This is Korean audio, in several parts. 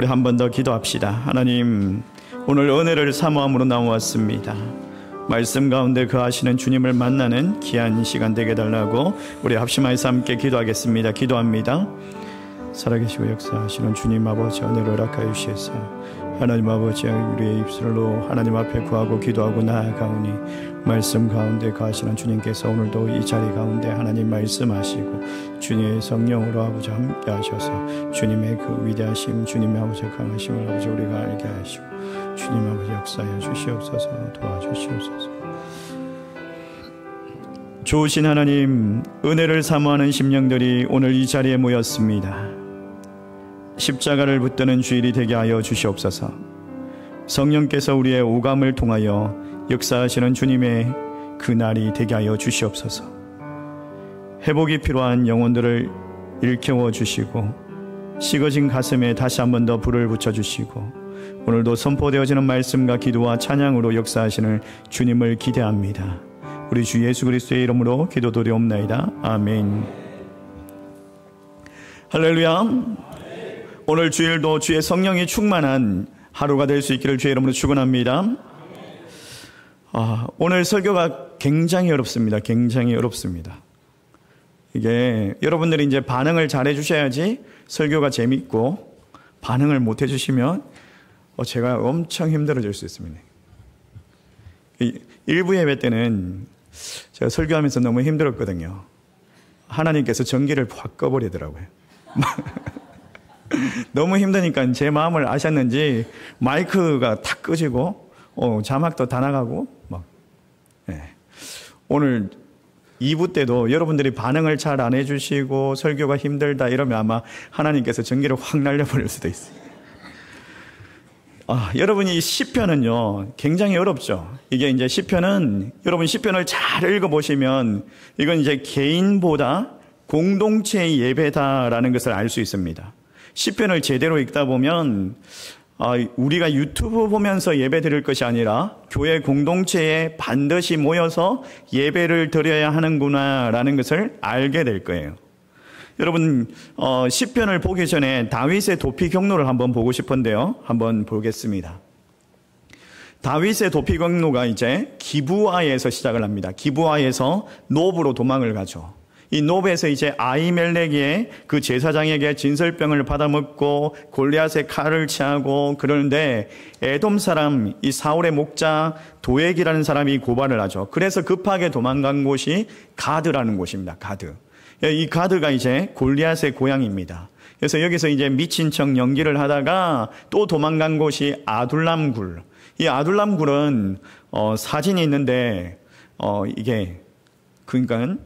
우리 한 번 더 기도합시다. 하나님, 오늘 은혜를 사모함으로 나왔습니다. 말씀 가운데 거하시는 주님을 만나는 귀한 시간 되게 달라고 우리 합심하여서 함께 기도하겠습니다. 기도합니다. 살아계시고 역사하시는 주님 아버지, 은혜를 허락하여 주셔서 하나님 아버지, 우리의 입술로 하나님 앞에 구하고 기도하고 나아가오니 말씀 가운데 거하시는 주님께서 오늘도 이 자리 가운데 하나님 말씀하시고 주님의 성령으로 아버지 함께 하셔서 주님의 그 위대하심, 주님의 아버지 강하심을 아버지 우리가 알게 하시고 주님 아버지 역사하여 주시옵소서. 도와주시옵소서. 좋으신 하나님, 은혜를 사모하는 심령들이 오늘 이 자리에 모였습니다. 십자가를 붙드는 주일이 되게 하여 주시옵소서. 성령께서 우리의 오감을 통하여 역사하시는 주님의 그 날이 되게 하여 주시옵소서. 회복이 필요한 영혼들을 일깨워 주시고 식어진 가슴에 다시 한 번 더 불을 붙여주시고 오늘도 선포되어지는 말씀과 기도와 찬양으로 역사하시는 주님을 기대합니다. 우리 주 예수 그리스도의 이름으로 기도드리옵나이다. 아멘. 할렐루야. 오늘 주일도 주의 성령이 충만한 하루가 될 수 있기를 주의 이름으로 축원합니다. 오늘 설교가 굉장히 어렵습니다. 굉장히 어렵습니다. 이게 여러분들이 이제 반응을 잘 해주셔야지 설교가 재밌고, 반응을 못 해주시면 제가 엄청 힘들어질 수 있습니다. 일부 예배 때는 제가 설교하면서 너무 힘들었거든요. 하나님께서 전기를 확 꺼버리더라고요. 너무 힘드니까 제 마음을 아셨는지 마이크가 탁 꺼지고 자막도 다 나가고 막. 오늘 2부 때도 여러분들이 반응을 잘 안 해주시고 설교가 힘들다 이러면 아마 하나님께서 전기를 확 날려버릴 수도 있어요. 여러분이 시편은요 굉장히 어렵죠. 이게 이제 시편은 여러분 시편을 잘 읽어보시면 이건 이제 개인보다 공동체의 예배다라는 것을 알 수 있습니다. 시편을 제대로 읽다 보면 우리가 유튜브 보면서 예배 드릴 것이 아니라 교회 공동체에 반드시 모여서 예배를 드려야 하는구나라는 것을 알게 될 거예요. 여러분 시편을 보기 전에 다윗의 도피 경로를 한번 보고 싶은데요. 한번 보겠습니다. 다윗의 도피 경로가 이제 기브아에서 시작을 합니다. 기브아에서 노브로 도망을 가죠. 이 노브에서 이제 아히멜렉의 그 제사장에게 진설병을 받아먹고 골리앗의 칼을 취하고 그러는데 에돔 사람 이 사울의 목자 도액이라는 사람이 고발을 하죠. 그래서 급하게 도망간 곳이 가드라는 곳입니다. 가드. 이 가드가 이제 골리앗의 고향입니다. 그래서 여기서 이제 미친 척 연기를 하다가 또 도망간 곳이 아둘람 굴. 이 아둘람 굴은 사진이 있는데 이게 그러니까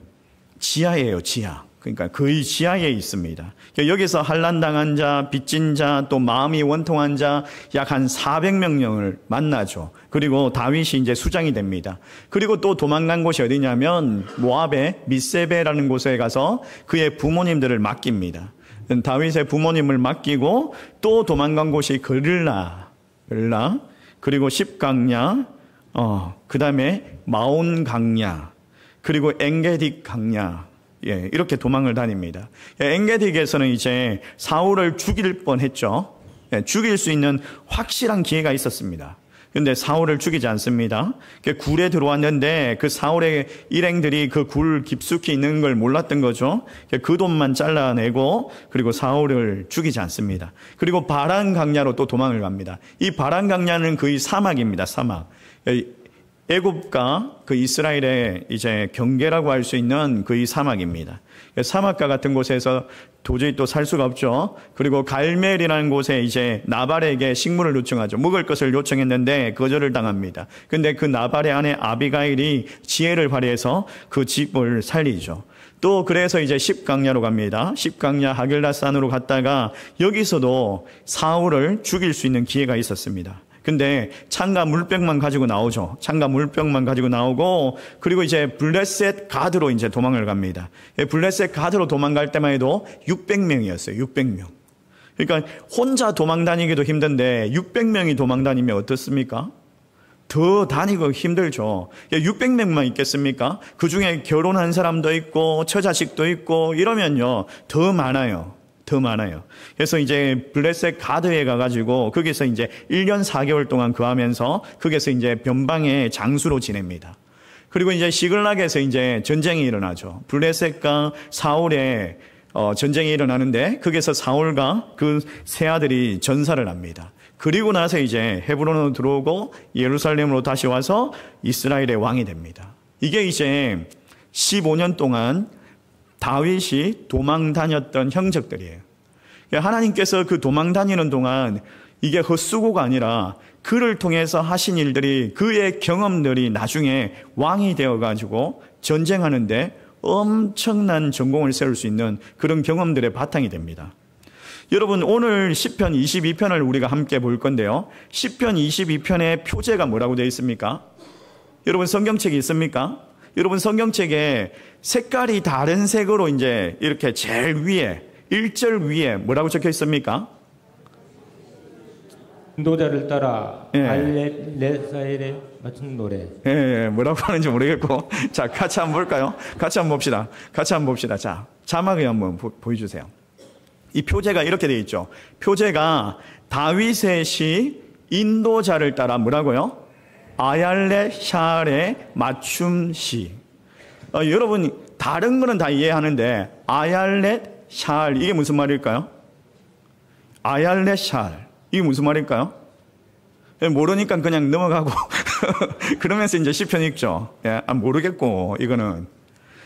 지하예요, 지하. 그러니까 거의 지하에 있습니다. 여기서 환난당한 자, 빚진 자, 또 마음이 원통한 자 약 한 400명을 만나죠. 그리고 다윗이 이제 수장이 됩니다. 그리고 또 도망간 곳이 어디냐면 모압의 미세베라는 곳에 가서 그의 부모님들을 맡깁니다. 다윗의 부모님을 맡기고 또 도망간 곳이 그릴라, 그리고 십강야, 그 다음에 마온 강야, 그리고 엥게딕 강야, 이렇게 도망을 다닙니다. 엥게딕에서는 이제 사울을 죽일 뻔했죠. 죽일 수 있는 확실한 기회가 있었습니다. 그런데 사울을 죽이지 않습니다. 굴에 들어왔는데 그 사울의 일행들이 그 굴 깊숙이 있는 걸 몰랐던 거죠. 그 돈만 잘라내고 그리고 사울을 죽이지 않습니다. 그리고 바란 강야로 또 도망을 갑니다. 이 바란 강야는 거의 사막입니다. 사막. 애굽과 그 이스라엘의 이제 경계라고 할 수 있는 거의 사막입니다. 사막과 같은 곳에서 도저히 또 살 수가 없죠. 그리고 갈멜이라는 곳에 이제 나발에게 식물을 요청하죠. 먹을 것을 요청했는데 거절을 당합니다. 근데 그 나발의 아내 아비가일이 지혜를 발휘해서 그 집을 살리죠. 또 그래서 이제 십강야로 갑니다. 십강야 하길라산으로 갔다가 여기서도 사울을 죽일 수 있는 기회가 있었습니다. 근데 창과 물병만 가지고 나오죠. 창과 물병만 가지고 나오고 그리고 이제 블레셋 가드로 이제 도망을 갑니다. 블레셋 가드로 도망갈 때만 해도 600명이었어요. 600명. 그러니까 혼자 도망 다니기도 힘든데 600명이 도망 다니면 어떻습니까? 더 다니고 힘들죠. 600명만 있겠습니까? 그 중에 결혼한 사람도 있고 처자식도 있고 이러면요 더 많아요. 더 많아요. 그래서 이제 블레셋 가드에 가가지고 거기서 이제 1년 4개월 동안 거하면서 거기서 이제 변방의 장수로 지냅니다. 그리고 이제 시글락에서 이제 전쟁이 일어나죠. 블레셋과 사울의 전쟁이 일어나는데 거기서 사울과 그 세 아들이 전사를 합니다. 그리고 나서 이제 헤브론으로 들어오고 예루살렘으로 다시 와서 이스라엘의 왕이 됩니다. 이게 이제 15년 동안 다윗이 도망 다녔던 형적들이에요. 하나님께서 그 도망 다니는 동안 이게 헛수고가 아니라 그를 통해서 하신 일들이 그의 경험들이 나중에 왕이 되어가지고 전쟁하는데 엄청난 전공을 세울 수 있는 그런 경험들의 바탕이 됩니다. 여러분, 오늘 시편 22편을 우리가 함께 볼 건데요. 시편 22편의 표제가 뭐라고 되어 있습니까? 여러분 성경책이 있습니까? 여러분 성경책에 색깔이 다른 색으로 이제 이렇게 제일 위에 1절 위에 뭐라고 적혀 있습니까? 인도자를 따라 알레사엘에 맞춘 노래. 뭐라고 하는지 모르겠고. 자, 같이 한번 볼까요? 같이 한번 봅시다. 자, 자막을 한번 보여주세요. 이 표제가 이렇게 되어 있죠. 표제가 다윗의 시 인도자를 따라 뭐라고요? 아얄렛 샬의 맞춤 시. 여러분 다른 거는 다 이해하는데 아얄렛 샬 이게 무슨 말일까요? 아얄렛 샬 이게 무슨 말일까요? 모르니까 그냥 넘어가고 그러면서 이제 시편 읽죠. 모르겠고 이거는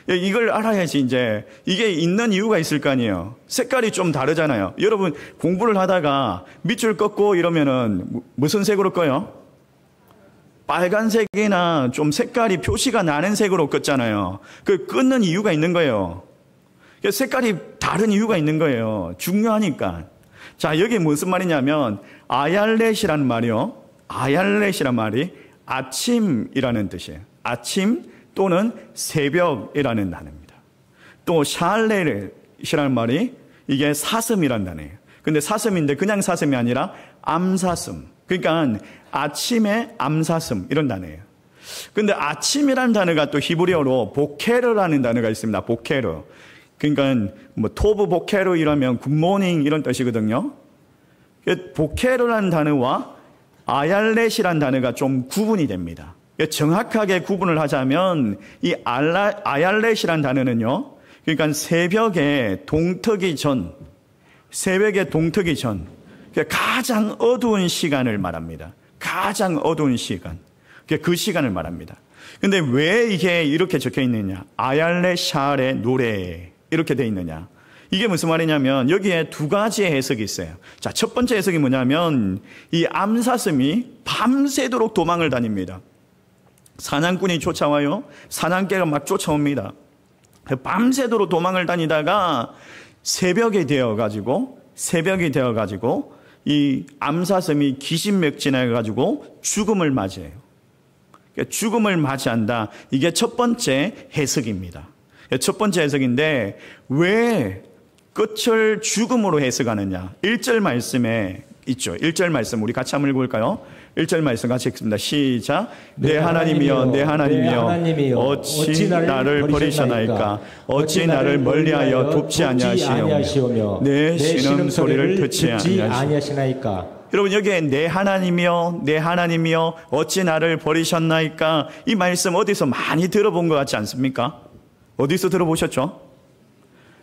이걸 알아야지 이제 이게 있는 이유가 있을 거 아니에요. 색깔이 좀 다르잖아요. 여러분 공부를 하다가 밑줄 긋고 이러면은 무슨 색으로 꺼요? 빨간색이나 좀 색깔이 표시가 나는 색으로 긋잖아요. 그 긋는 이유가 있는 거예요. 색깔이 다른 이유가 있는 거예요. 중요하니까. 자, 여기 무슨 말이냐면 아얄렛이라는 말이요. 아얄렛이란 말이 아침이라는 뜻이에요. 아침 또는 새벽이라는 단어입니다. 또 샬렛이라는 말이 이게 사슴이라는 단어예요. 근데 사슴인데 그냥 사슴이 아니라 암사슴. 그러니까 아침의 암사슴 이런 단어예요. 근데 아침이라는 단어가 또 히브리어로 보케르라는 단어가 있습니다. 보케르. 그러니까 뭐 토브 보케르 이러면 굿모닝 이런 뜻이거든요. 보케르라는 단어와 아얄렛이라는 단어가 좀 구분이 됩니다. 정확하게 구분을 하자면 이 아얄렛이라는 단어는요. 그러니까 새벽에 동트기 전 가장 어두운 시간을 말합니다. 가장 어두운 시간. 그 시간을 말합니다. 근데 왜 이게 이렇게 적혀 있느냐? 아얄렛 샬의 노래 이렇게 돼 있느냐? 이게 무슨 말이냐면 여기에 두 가지의 해석이 있어요. 자, 첫 번째 해석이 뭐냐면 이 암사슴이 밤새도록 도망을 다닙니다. 사냥꾼이 쫓아와요. 사냥개가 막 쫓아옵니다. 밤새도록 도망을 다니다가 새벽이 되어가지고 이 암사슴이 기진맥진해가지고 죽음을 맞이해요. 죽음을 맞이한다. 이게 첫 번째 해석입니다. 첫 번째 해석인데 왜 끝을 죽음으로 해석하느냐? 1절 말씀에 있죠. 1절 말씀 우리 같이 한번 읽어볼까요? 1절 말씀 같이 읽습니다. 시작. 내 하나님이여 어찌 나를 버리셨나이까? 어찌 나를 멀리하여 돕지 아니하시오며 내 신음소리를 듣지 아니하시나이까? 여러분 여기에 내 하나님이여 어찌 나를 버리셨나이까? 이 말씀 어디서 많이 들어본 것 같지 않습니까? 어디서 들어보셨죠?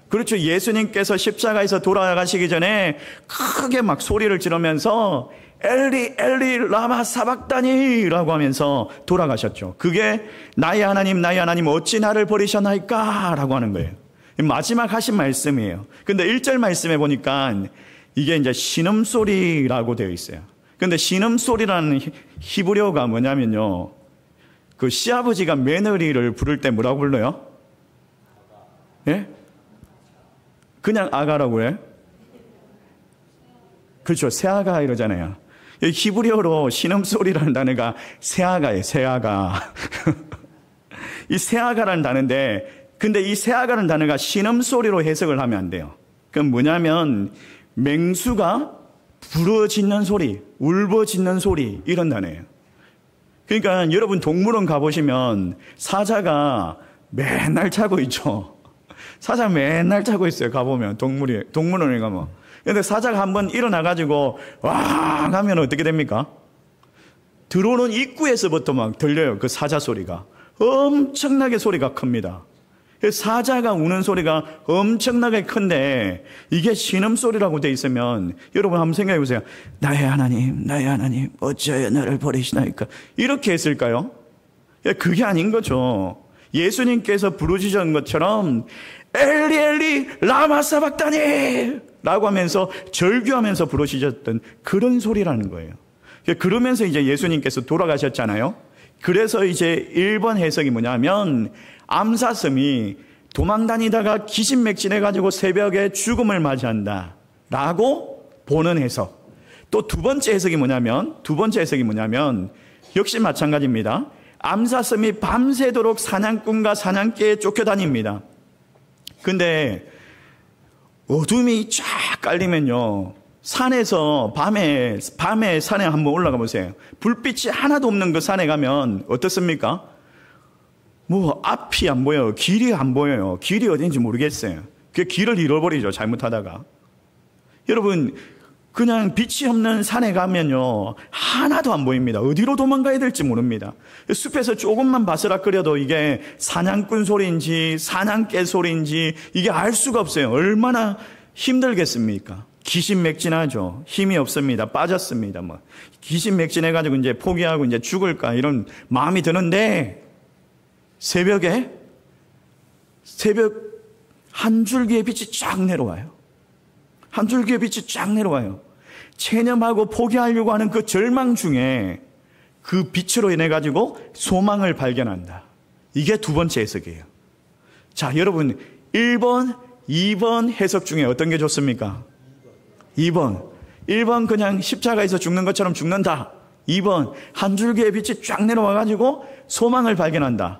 그렇죠. 예수님께서 십자가에서 돌아가시기 전에 크게 막 소리를 지르면서 엘리 엘리 라마 사박다니라고 하면서 돌아가셨죠. 그게 나의 하나님 어찌 나를 버리셨나이까? 라고 하는 거예요. 마지막 하신 말씀이에요. 근데 1절 말씀에 보니까 이게 이제 신음소리라고 되어 있어요. 근데 신음소리라는 히브리어가 뭐냐면요. 그 시아버지가 며느리를 부를 때 뭐라고 불러요? 예? 그냥 아가라고 해요? 그렇죠. 새아가 이러잖아요. 히브리어로 신음소리라는 단어가 새아가예요. 새아가. 이 새아가라는 단어인데 근데 이 새아가라는 단어가 신음소리로 해석을 하면 안 돼요. 그건 뭐냐면 맹수가 부러짖는 소리, 울부짖는 소리 이런 단어예요. 그러니까 여러분 동물원 가보시면 사자가 맨날 자고 있죠. 사자 맨날 자고 있어요. 가보면 동물원에 가면. 근데 사자가 한번 일어나가지고 와 하면 어떻게 됩니까? 들어오는 입구에서부터 막 들려요. 그 사자 소리가. 엄청나게 소리가 큽니다. 사자가 우는 소리가 엄청나게 큰데 이게 신음소리라고 돼 있으면 여러분 한번 생각해 보세요. 나의 하나님 어찌하여 나를 버리시나이까? 이렇게 했을까요? 그게 아닌 거죠. 예수님께서 부르짖은 것처럼 엘리 엘리 라마 사박다니 라고 하면서 절규하면서 부르짖었던 그런 소리라는 거예요. 그러면서 이제 예수님께서 돌아가셨잖아요. 그래서 이제 1번 해석이 뭐냐면 암사슴이 도망다니다가 기진맥진해가지고 새벽에 죽음을 맞이한다 라고 보는 해석. 또 두 번째 해석이 뭐냐면 역시 마찬가지입니다. 암사슴이 밤새도록 사냥꾼과 사냥개에 쫓겨다닙니다. 근데 어둠이 쫙 깔리면요, 산에서 밤에 산에 한번 올라가 보세요. 불빛이 하나도 없는 그 산에 가면 어떻습니까? 뭐 앞이 안 보여요. 길이 안 보여요. 길이 어딘지 모르겠어요. 그 길을 잃어버리죠, 잘못하다가. 여러분, 그냥 빛이 없는 산에 가면요 하나도 안 보입니다. 어디로 도망가야 될지 모릅니다. 숲에서 조금만 바스락거려도 이게 사냥꾼 소리인지 사냥개 소리인지 이게 알 수가 없어요. 얼마나 힘들겠습니까? 기진맥진하죠. 힘이 없습니다. 빠졌습니다. 뭐 기진맥진해가지고 이제 포기하고 이제 죽을까 이런 마음이 드는데 새벽 한 줄기의 빛이 쫙 내려와요. 한 줄기의 빛이 쫙 내려와요. 체념하고 포기하려고 하는 그 절망 중에 그 빛으로 인해 가지고 소망을 발견한다. 이게 두 번째 해석이에요. 자, 여러분 1번, 2번 해석 중에 어떤 게 좋습니까? 1번 그냥 십자가에서 죽는 것처럼 죽는다. 2번 한 줄기의 빛이 쫙 내려와 가지고 소망을 발견한다.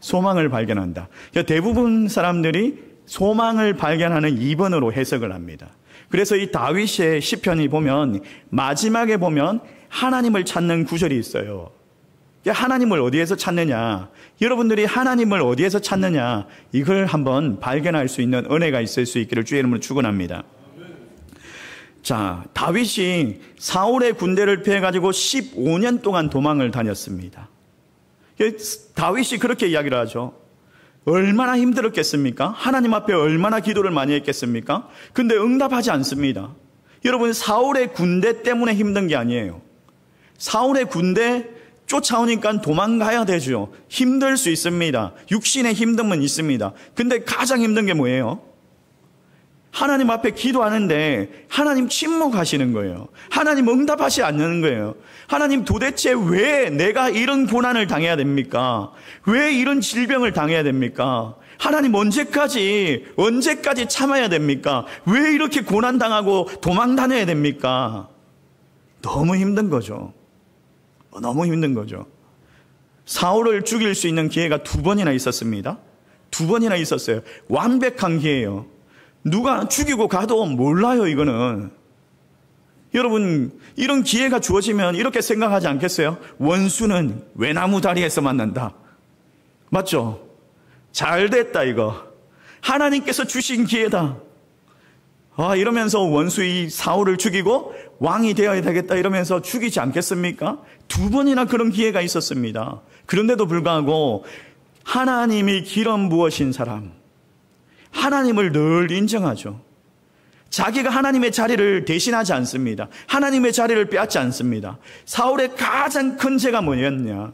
그러니까 대부분 사람들이 소망을 발견하는 2번으로 해석을 합니다. 그래서 이 다윗의 시편이 보면 마지막에 보면 하나님을 찾는 구절이 있어요. 하나님을 어디에서 찾느냐? 여러분들이 하나님을 어디에서 찾느냐? 이걸 한번 발견할 수 있는 은혜가 있을 수 있기를 주의 이름으로 축원합니다. 자, 다윗이 사울의 군대를 피해가지고 15년 동안 도망을 다녔습니다. 다윗이 그렇게 이야기를 하죠. 얼마나 힘들었겠습니까? 하나님 앞에 얼마나 기도를 많이 했겠습니까? 근데 응답하지 않습니다. 여러분, 사울의 군대 때문에 힘든 게 아니에요. 사울의 군대 쫓아오니까 도망가야 되죠. 힘들 수 있습니다. 육신의 힘듦은 있습니다. 근데 가장 힘든 게 뭐예요? 하나님 앞에 기도하는데 하나님 침묵하시는 거예요. 하나님 응답하지 않는 거예요. 하나님 도대체 왜 내가 이런 고난을 당해야 됩니까? 왜 이런 질병을 당해야 됩니까? 하나님 언제까지 참아야 됩니까? 왜 이렇게 고난당하고 도망 다녀야 됩니까? 너무 힘든 거죠. 사울을 죽일 수 있는 기회가 2번이나 있었습니다. 2번이나 있었어요. 완벽한 기회예요. 누가 죽이고 가도 몰라요, 이거는. 여러분, 이런 기회가 주어지면 이렇게 생각하지 않겠어요? 원수는 외나무 다리에서 만난다. 맞죠? 잘 됐다, 이거. 하나님께서 주신 기회다. 이러면서 원수 이 사울을 죽이고 왕이 되어야 되겠다 이러면서 죽이지 않겠습니까? 2번이나 그런 기회가 있었습니다. 그런데도 불구하고 하나님이 기름 부으신 사람, 하나님을 늘 인정하죠. 자기가 하나님의 자리를 대신하지 않습니다. 하나님의 자리를 빼앗지 않습니다. 사울의 가장 큰 죄가 뭐였냐?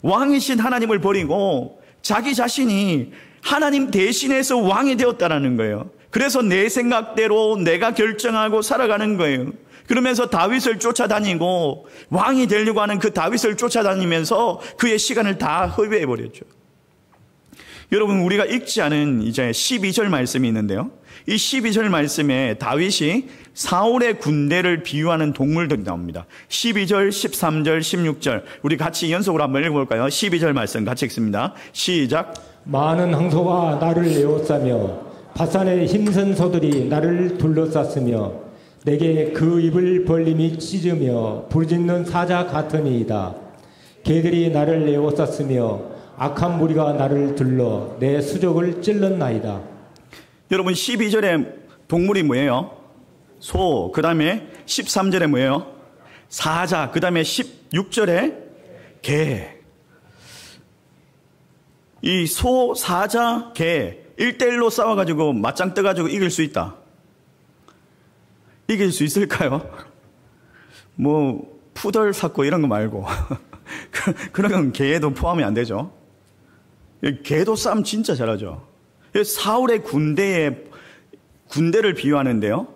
왕이신 하나님을 버리고 자기 자신이 하나님 대신해서 왕이 되었다라는 거예요. 그래서 내 생각대로 내가 결정하고 살아가는 거예요. 그러면서 다윗을 쫓아다니고 왕이 되려고 하는 그 다윗을 쫓아다니면서 그의 시간을 다 허비해버렸죠. 여러분, 우리가 읽지 않은 이제 12절 말씀이 있는데요. 이 12절 말씀에 다윗이 사울의 군대를 비유하는 동물들이 나옵니다. 12절, 13절, 16절 우리 같이 연속으로 한번 읽어볼까요? 12절 말씀 같이 읽습니다. 시작. 많은 황소가 나를 에워싸며 바산의 힘센 소들이 나를 둘러쌌으며 내게 그 입을 벌림이 찢으며 부르짖는 사자 같으니이다. 개들이 나를 에워쌌으며 악한 무리가 나를 둘러 내 수족을 찔렀나이다. 여러분 12절에 동물이 뭐예요? 소. 그 다음에 13절에 뭐예요? 사자. 그 다음에 16절에 개. 이 소, 사자, 개 1대1로 싸워가지고 맞짱 떠가지고 이길 수 있다. 이길 수 있을까요? 뭐 푸덜 샀고 이런 거 말고 그런 건 개도 포함이 안 되죠. 개도 싸움 진짜 잘하죠. 사울의 군대를 비유하는데요.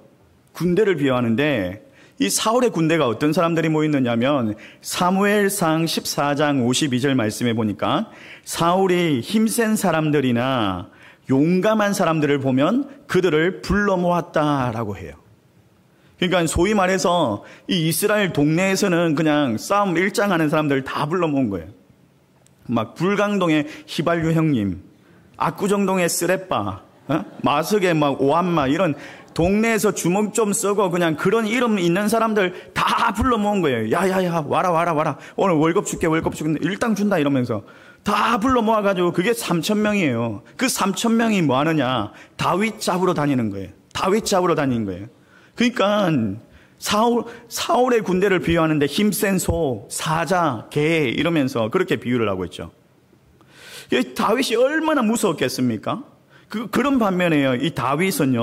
군대를 비유하는데 이 사울의 군대가 어떤 사람들이 모였느냐면 사무엘상 14장 52절 말씀해 보니까 사울이 힘센 사람들이나 용감한 사람들을 보면 그들을 불러 모았다라고 해요. 그러니까 소위 말해서 이 이스라엘 동네에서는 그냥 싸움 일장하는 사람들 다 불러 모은 거예요. 막 불강동의 휘발유 형님, 압구정동의 쓰레빠, 마석의 막 오한마 이런 동네에서 주먹 좀 쓰고 그냥 그런 이름 있는 사람들 다 불러 모은 거예요. 야야야 와라 오늘 월급 줄게 일당 준다 이러면서 다 불러 모아가지고 그게 3,000명이에요. 그 3,000명이 뭐 하느냐? 다윗 잡으러 다니는 거예요. 다윗 잡으러 다니는 거예요. 그러니까 사울의 군대를 비유하는데 힘센 소, 사자, 개 이러면서 그렇게 비유를 하고 있죠. 다윗이 얼마나 무서웠겠습니까? 그런 반면에요. 이 다윗은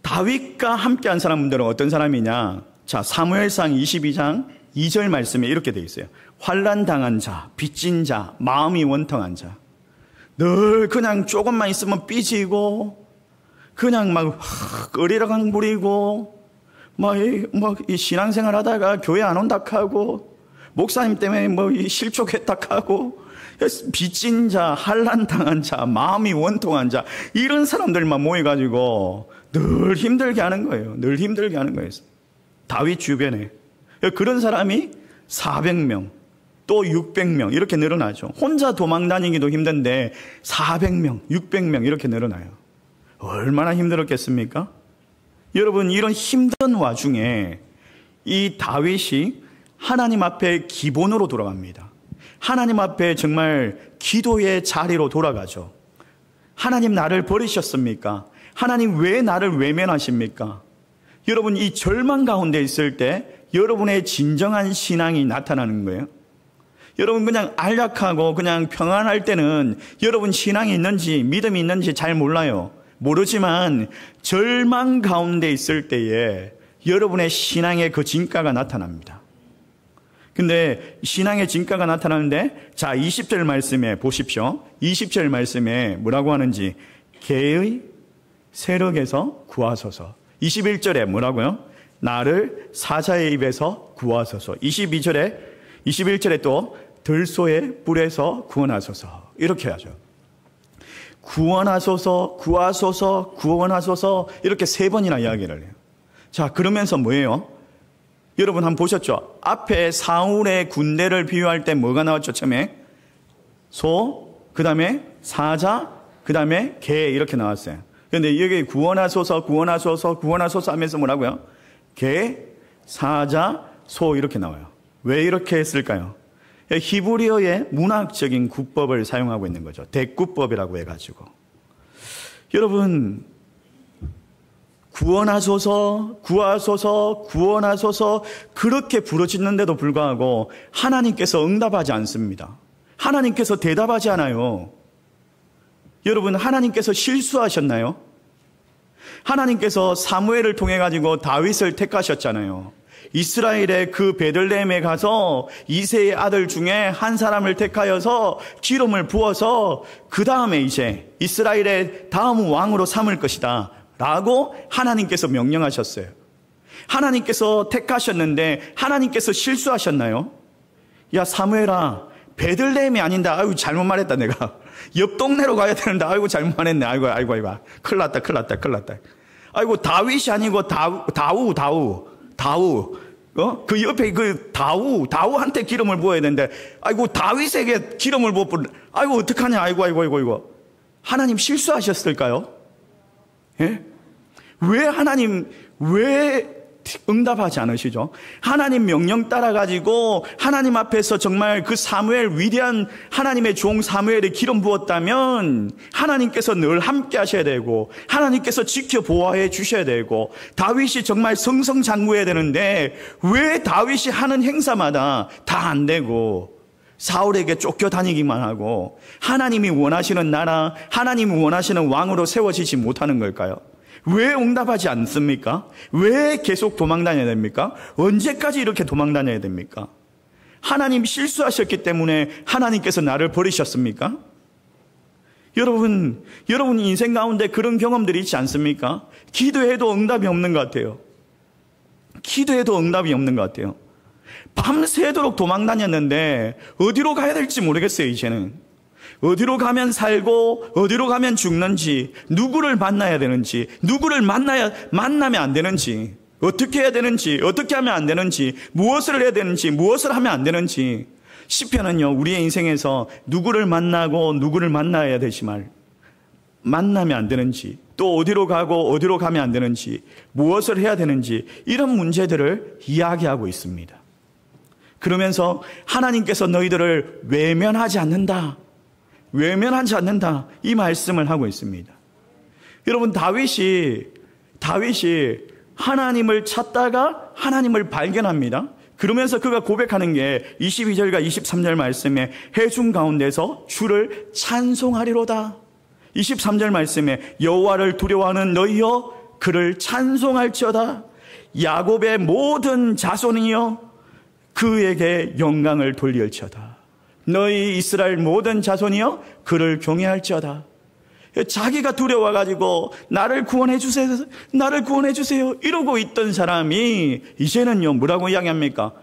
다윗과 함께한 사람들은 어떤 사람이냐? 자, 사무엘상 22장 2절 말씀에 이렇게 되어 있어요. 환난 당한 자, 빚진 자, 마음이 원통한 자. 늘 그냥 조금만 있으면 삐지고 그냥 막 어리락강 부리고 막 이 신앙생활 하다가 교회 안 온다 하고 목사님 때문에 뭐 실족했다 하고 빚진 자, 환난 당한 자, 마음이 원통한 자 이런 사람들만 모여가지고 늘 힘들게 하는 거예요. 늘 힘들게 하는 거예요. 다윗 주변에 그런 사람이 400명 또 600명 이렇게 늘어나죠. 혼자 도망 다니기도 힘든데 400명, 600명 이렇게 늘어나요. 얼마나 힘들었겠습니까? 여러분 이런 힘든 와중에 이 다윗이 하나님 앞에 기본으로 돌아갑니다. 하나님 앞에 정말 기도의 자리로 돌아가죠. 하나님 나를 버리셨습니까? 하나님 왜 나를 외면하십니까? 여러분 이 절망 가운데 있을 때 여러분의 진정한 신앙이 나타나는 거예요. 여러분 그냥 안락하고 그냥 평안할 때는 여러분 신앙이 있는지 믿음이 있는지 잘 몰라요. 모르지만 절망 가운데 있을 때에 여러분의 신앙의 그 진가가 나타납니다. 근데 신앙의 진가가 나타나는데 자 20절 말씀에 보십시오. 20절 말씀에 뭐라고 하는지 개의 세력에서 구하소서. 21절에 뭐라고요? 나를 사자의 입에서 구하소서. 21절에 또 들소의 뿔에서 구원하소서. 이렇게 하죠. 구원하소서, 구하소서, 구원하소서 이렇게 3번이나 이야기를 해요. 자, 그러면서 뭐예요? 여러분 한번 보셨죠? 앞에 사울의 군대를 비유할 때 뭐가 나왔죠? 처음에 소, 그 다음에 사자, 그 다음에 개 이렇게 나왔어요. 그런데 여기 구원하소서, 구원하소서, 구원하소서 하면서 뭐라고요? 개, 사자, 소 이렇게 나와요. 왜 이렇게 했을까요? 히브리어의 문학적인 구법을 사용하고 있는 거죠. 대구법이라고 해가지고. 여러분 구원하소서, 구하소서, 구원하소서 그렇게 부르짖는데도 불구하고 하나님께서 응답하지 않습니다. 하나님께서 대답하지 않아요. 여러분 하나님께서 실수하셨나요? 하나님께서 사무엘을 통해 가지고 다윗을 택하셨잖아요. 이스라엘의 그 베들레헴에 가서 이새의 아들 중에 한 사람을 택하여서 기름을 부어서 그 다음에 이제 이스라엘의 다음 왕으로 삼을 것이다 라고 하나님께서 명령하셨어요. 하나님께서 택하셨는데 하나님께서 실수하셨나요? 야 사무엘아 베들레헴이 아닌데 아이고 잘못 말했다 내가 옆 동네로 가야 되는데 아이고 잘못 말했네 아이고 큰일 났다 아이고 다윗이 아니고 다우 그 옆에 그 다우한테 기름을 부어야 되는데 아이고 다윗에게 기름을 부어 아이고 어떡하냐 아이고 하나님 실수하셨을까요? 예? 왜 응답하지 않으시죠? 하나님 명령 따라가지고 하나님 앞에서 정말 그 사무엘, 위대한 하나님의 종 사무엘에 기름 부었다면 하나님께서 늘 함께 하셔야 되고 하나님께서 지켜 보호해 주셔야 되고 다윗이 정말 승승장구해야 되는데 왜 다윗이 하는 행사마다 다 안 되고 사울에게 쫓겨다니기만 하고 하나님이 원하시는 나라, 하나님이 원하시는 왕으로 세워지지 못하는 걸까요? 왜 응답하지 않습니까? 왜 계속 도망다녀야 됩니까? 언제까지 이렇게 도망다녀야 됩니까? 하나님 실수하셨기 때문에 하나님께서 나를 버리셨습니까? 여러분 인생 가운데 그런 경험들이 있지 않습니까? 기도해도 응답이 없는 것 같아요. 기도해도 응답이 없는 것 같아요. 밤새도록 도망다녔는데 어디로 가야 될지 모르겠어요. 이제는 어디로 가면 살고 어디로 가면 죽는지, 누구를 만나야 되는지, 누구를 만나면 안 되는지, 어떻게 해야 되는지, 어떻게 하면 안 되는지, 무엇을 해야 되는지, 무엇을 하면 안 되는지. 시편은요, 우리의 인생에서 누구를 만나고 누구를 만나야 되지만 만나면 안 되는지, 또 어디로 가고 어디로 가면 안 되는지, 무엇을 해야 되는지, 이런 문제들을 이야기하고 있습니다. 그러면서 하나님께서 너희들을 외면하지 않는다, 외면하지 않는다, 이 말씀을 하고 있습니다. 여러분, 다윗이 하나님을 찾다가 하나님을 발견합니다. 그러면서 그가 고백하는 게 22절과 23절 말씀에 해중 가운데서 주를 찬송하리로다. 23절 말씀에 여호와를 두려워하는 너희여 그를 찬송할지어다. 야곱의 모든 자손이여 그에게 영광을 돌릴지어다. 너희 이스라엘 모든 자손이여 그를 경외할지어다. 자기가 두려워가지고 나를 구원해 주세요, 나를 구원해 주세요 이러고 있던 사람이 이제는요 뭐라고 이야기합니까?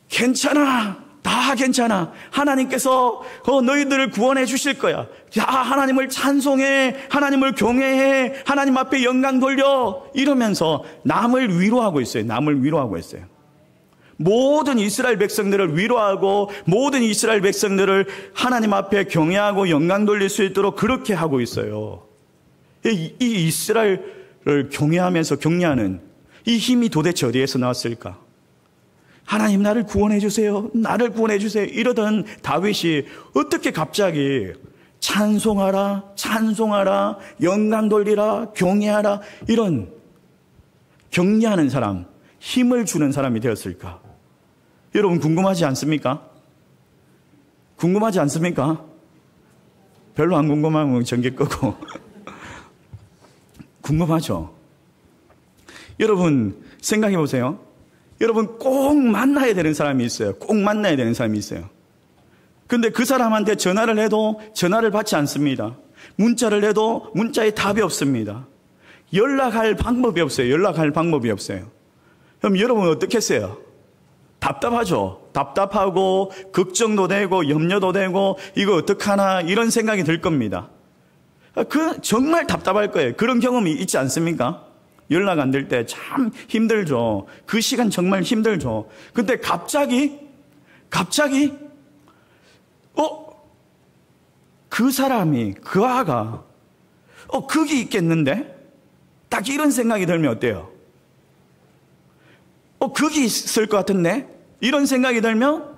괜찮아, 다 괜찮아. 하나님께서 너희들을 구원해 주실 거야. 야, 하나님을 찬송해, 하나님을 경외해, 하나님 앞에 영광 돌려, 이러면서 남을 위로하고 있어요. 남을 위로하고 있어요. 모든 이스라엘 백성들을 위로하고 모든 이스라엘 백성들을 하나님 앞에 경외하고 영광 돌릴 수 있도록 그렇게 하고 있어요. 이 이스라엘을 경외하면서 격려하는 이 힘이 도대체 어디에서 나왔을까? 하나님 나를 구원해 주세요, 나를 구원해 주세요 이러던 다윗이 어떻게 갑자기 찬송하라, 찬송하라, 영광 돌리라, 경외하라, 이런 격려하는 사람, 힘을 주는 사람이 되었을까? 여러분 궁금하지 않습니까? 궁금하지 않습니까? 별로 안 궁금하면 전기 끄고 궁금하죠? 여러분 생각해 보세요. 여러분 꼭 만나야 되는 사람이 있어요. 꼭 만나야 되는 사람이 있어요. 근데 그 사람한테 전화를 해도 전화를 받지 않습니다. 문자를 해도 문자에 답이 없습니다. 연락할 방법이 없어요. 연락할 방법이 없어요. 그럼 여러분 어떻겠어요? 답답하죠. 답답하고 걱정도 되고 염려도 되고 이거 어떡하나 이런 생각이 들 겁니다. 정말 답답할 거예요. 그런 경험이 있지 않습니까? 연락 안 될 때 참 힘들죠. 그 시간 정말 힘들죠. 근데 갑자기 그 사람이, 그 아가 거기 있겠는데? 딱 이런 생각이 들면 어때요? 거기 있을 것 같은데? 이런 생각이 들면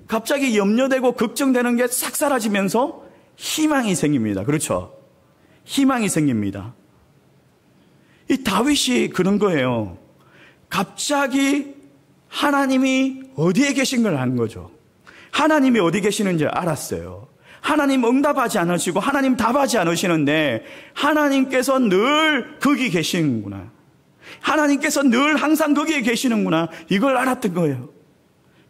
갑자기 염려되고 걱정되는 게 싹 사라지면서 희망이 생깁니다. 그렇죠? 희망이 생깁니다. 이 다윗이 그런 거예요. 갑자기 하나님이 어디에 계신 걸 아는 거죠. 하나님이 어디 계시는지 알았어요. 하나님 응답하지 않으시고 하나님 답하지 않으시는데 하나님께서 늘 거기 계시는구나. 하나님께서 늘 항상 거기에 계시는구나. 이걸 알았던 거예요.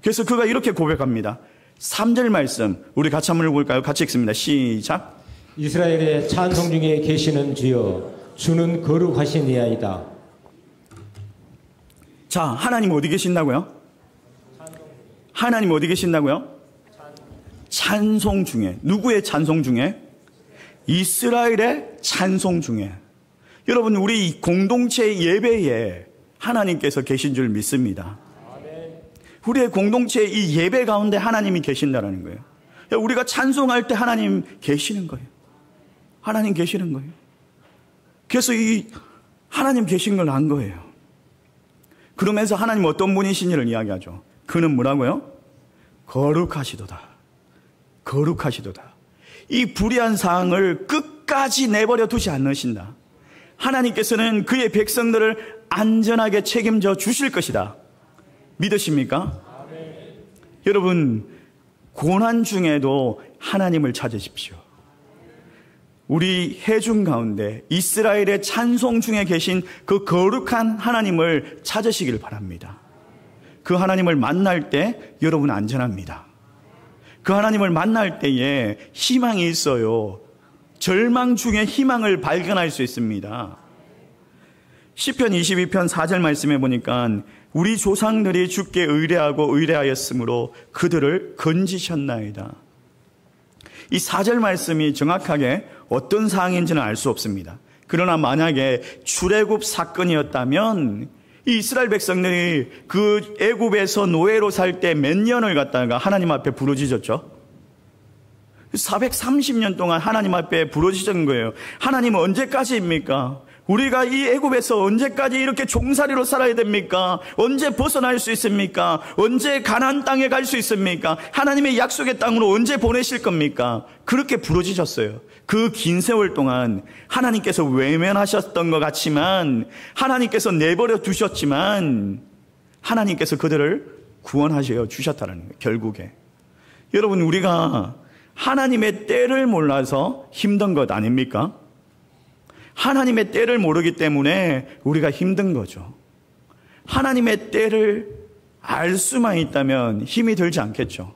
그래서 그가 이렇게 고백합니다. 3절 말씀 우리 같이 한번 읽어볼까요? 같이 읽습니다. 시작. 이스라엘의 찬송 중에 계시는 주여 주는 거룩하시니이다. 자, 하나님 어디 계신다고요? 하나님 어디 계신다고요? 찬송 중에. 누구의 찬송 중에? 이스라엘의 찬송 중에. 여러분 우리 공동체 예배에 하나님께서 계신 줄 믿습니다. 우리의 공동체 이 예배 가운데 하나님이 계신다는 거예요. 우리가 찬송할 때 하나님 계시는 거예요. 하나님 계시는 거예요. 그래서 이 하나님 계신 걸 안 거예요. 그러면서 하나님 어떤 분이신지를 이야기하죠. 그는 뭐라고요? 거룩하시도다. 거룩하시도다. 이 불의한 사항을 끝까지 내버려 두지 않으신다. 하나님께서는 그의 백성들을 안전하게 책임져 주실 것이다. 믿으십니까? 여러분, 고난 중에도 하나님을 찾으십시오. 우리 회중 가운데 이스라엘의 찬송 중에 계신 그 거룩한 하나님을 찾으시길 바랍니다. 그 하나님을 만날 때 여러분 안전합니다. 그 하나님을 만날 때에 희망이 있어요. 절망 중에 희망을 발견할 수 있습니다. 시편 22편 4절 말씀해 보니까 우리 조상들이 주께 의뢰하고 의뢰하였으므로 그들을 건지셨나이다. 이 4절 말씀이 정확하게 어떤 사항인지는 알 수 없습니다. 그러나 만약에 출애굽 사건이었다면 이 이스라엘 백성들이 그 애굽에서 노예로 살 때 몇 년을 갖다가 하나님 앞에 부르짖었죠? 430년 동안 하나님 앞에 부르짖은 거예요. 하나님은 언제까지입니까? 우리가 이 애굽에서 언제까지 이렇게 종살이로 살아야 됩니까? 언제 벗어날 수 있습니까? 언제 가나안 땅에 갈 수 있습니까? 하나님의 약속의 땅으로 언제 보내실 겁니까? 그렇게 부르짖었어요. 그 긴 세월 동안 하나님께서 외면하셨던 것 같지만, 하나님께서 내버려 두셨지만 하나님께서 그들을 구원하셔 주셨다는 거예요. 결국에 여러분, 우리가 하나님의 때를 몰라서 힘든 것 아닙니까? 하나님의 때를 모르기 때문에 우리가 힘든 거죠. 하나님의 때를 알 수만 있다면 힘이 들지 않겠죠.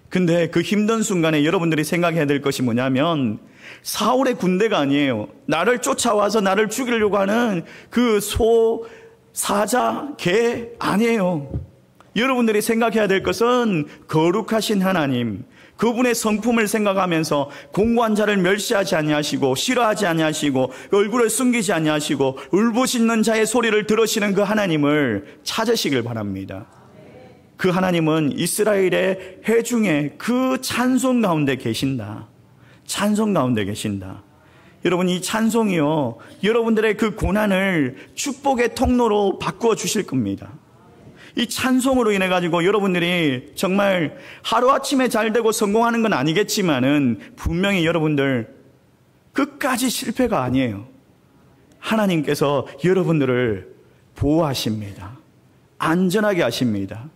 근데 그 힘든 순간에 여러분들이 생각해야 될 것이 뭐냐면, 사울의 군대가 아니에요. 나를 쫓아와서 나를 죽이려고 하는 그 소, 사자, 개 아니에요. 여러분들이 생각해야 될 것은 거룩하신 하나님, 그분의 성품을 생각하면서 공고한 자를 멸시하지 아니하시고 싫어하지 아니하시고 얼굴을 숨기지 아니하시고 울부짖는 자의 소리를 들으시는 그 하나님을 찾으시길 바랍니다. 그 하나님은 이스라엘의 회중의 그 찬송 가운데 계신다. 찬송 가운데 계신다. 여러분, 이 찬송이요, 여러분들의 그 고난을 축복의 통로로 바꾸어 주실 겁니다. 이 찬송으로 인해 가지고 여러분들이 정말 하루아침에 잘 되고 성공하는 건 아니겠지만은 분명히 여러분들 끝까지 실패가 아니에요. 하나님께서 여러분들을 보호하십니다. 안전하게 하십니다.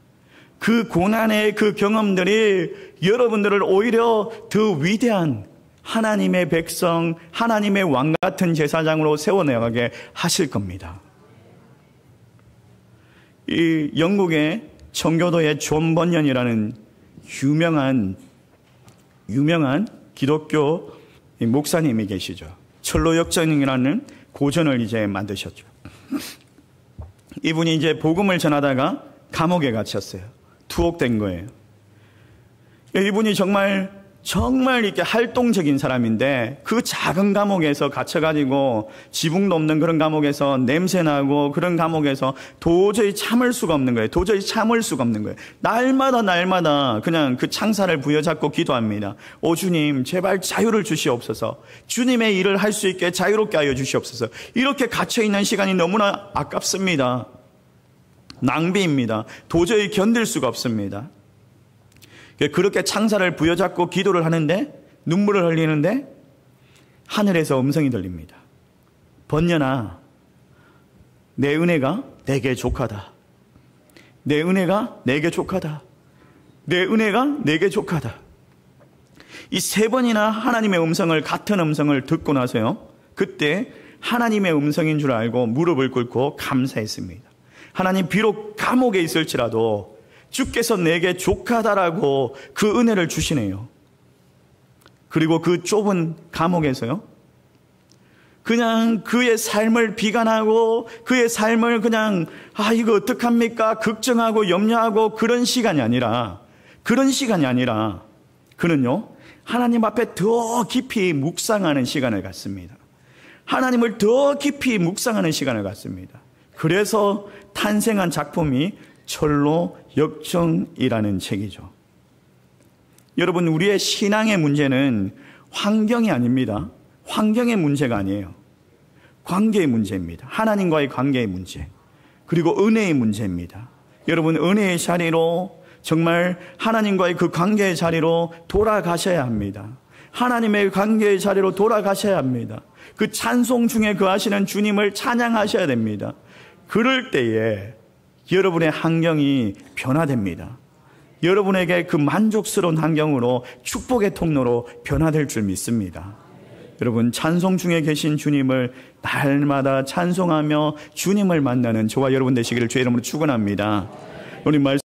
그 고난의 그 경험들이 여러분들을 오히려 더 위대한 하나님의 백성, 하나님의 왕 같은 제사장으로 세워나가게 하실 겁니다. 이 영국의 청교도의 존 번연이라는 유명한 기독교 목사님이 계시죠. 철로 역전이라는 고전을 이제 만드셨죠. 이분이 이제 복음을 전하다가 감옥에 갇혔어요. 투옥된 거예요. 이분이 정말 이렇게 활동적인 사람인데, 그 작은 감옥에서 갇혀가지고 지붕도 없는 그런 감옥에서 냄새나고 그런 감옥에서 도저히 참을 수가 없는 거예요. 도저히 참을 수가 없는 거예요. 날마다 그냥 그 창살을 부여잡고 기도합니다. 오 주님, 제발 자유를 주시옵소서. 주님의 일을 할 수 있게 자유롭게 하여 주시옵소서. 이렇게 갇혀있는 시간이 너무나 아깝습니다. 낭비입니다. 도저히 견딜 수가 없습니다. 그렇게 창살을 부여잡고 기도를 하는데, 눈물을 흘리는데 하늘에서 음성이 들립니다. 번연아, 내 은혜가 내게 족하다. 내 은혜가 내게 족하다. 내 은혜가 내게 족하다. 이 세 번이나 하나님의 음성을, 같은 음성을 듣고 나서요, 그때 하나님의 음성인 줄 알고 무릎을 꿇고 감사했습니다. 하나님, 비록 감옥에 있을지라도 주께서 내게 족하다라고 그 은혜를 주시네요. 그리고 그 좁은 감옥에서요, 그냥 그의 삶을 비관하고 그의 삶을 그냥 이거 어떡합니까? 걱정하고 염려하고 그런 시간이 아니라 그는요, 하나님 앞에 더 깊이 묵상하는 시간을 갖습니다. 하나님을 더 깊이 묵상하는 시간을 갖습니다. 그래서 탄생한 작품이 철로 역정이라는 책이죠. 여러분, 우리의 신앙의 문제는 환경이 아닙니다. 환경의 문제가 아니에요. 관계의 문제입니다. 하나님과의 관계의 문제. 그리고 은혜의 문제입니다. 여러분, 은혜의 자리로, 정말 하나님과의 그 관계의 자리로 돌아가셔야 합니다. 하나님의 관계의 자리로 돌아가셔야 합니다. 그 찬송 중에 거하시는 주님을 찬양하셔야 됩니다. 그럴 때에 여러분의 환경이 변화됩니다. 여러분에게 그 만족스러운 환경으로 축복의 통로로 변화될 줄 믿습니다. 여러분, 찬송 중에 계신 주님을 날마다 찬송하며 주님을 만나는 저와 여러분 되시기를 주의 이름으로 축원합니다. 오늘 말씀